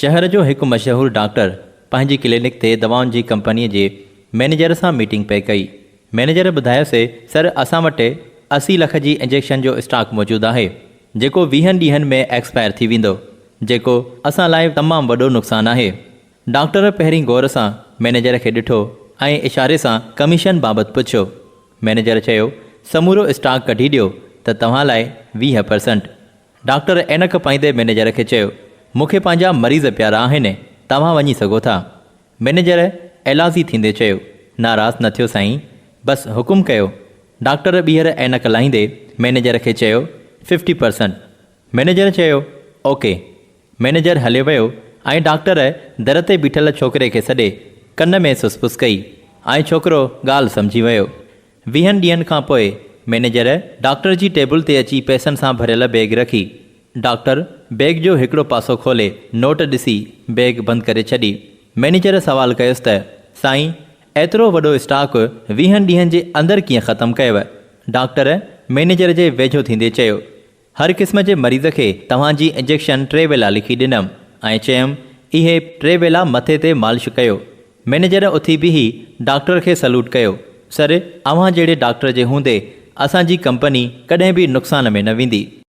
शहर जो एक मशहूर डॉक्टर पंहिंजी क्लिनिक ते दवाउनि जी कंपनीअ जे मैनेजर सां मीटिंग पे कई। मैनेजर ॿुधायोसीं, सर असां वटि 80 लख जी इंजेक्शन जो स्टॉक मौजूदु आहे, जेको 20 ॾींहनि में एक्सपायर थी वेंदो, जेको असां लाइ तमामु वॾो नुक़सानु आहे। डॉक्टर पहिरीं गौर सां मैनेजर खे ॾिठो ऐं इशारे सां कमीशन बाबति पुछियो। मैनेजर चयो, समूरो स्टॉक कढी ॾियो त तव्हां लाइ 20%। डॉक्टर ऐनक पाईंदे मैनेजर खे चयो, मूंखे पंहिंजा मरीज़ प्यारा आहिनि, तव्हां वञी सघो था। मैनेजर एलाज़ी थींदे चयो, नाराज़ न थियो साईं, बसि हुकुम कयो। डॉक्टर ॿीहर ऐनक लाहींदे मैनेजर खे चयो, 50%। मैनेजर चयो, ओके। मैनेजर हलियो वियो ऐं डॉक्टर दर ते बीठल छोकिरे खे सॾे कन में सुसपुस कई ऐं छोकिरो ॻाल्हि सम्झी वियो। 20 ॾींहनि खां पोइ मैनेजर डॉक्टर जी टेबल ते अची पैसनि सां भरियल बैग रखी। डॉक्टर बैग जो हिकिड़ो पासो खोले नोट ॾिसी बैग बंदि करे छॾी। मैनेजर सवाल कयोसि त, साईं एतिरो वॾो स्टॉक 20 ॾींहनि जे अंदरि कीअं ख़तमु कयव? डॉक्टर मैनेजर जे वेझो थींदे चयो, हर क़िस्म जे मरीज़ खे तव्हांजी इंजेक्शन 3 वेला लिखी ॾिनमि ऐं चयुमि, इहे 3 वेला मथे ते मालिश कयो। मैनेजर उथी बीही डॉक्टर खे सल्यूट कयो, सर अव्हां जहिड़े डॉक्टर जे हूंदे असांजी कंपनी कॾहिं बि नुक़सान में न वेंदी।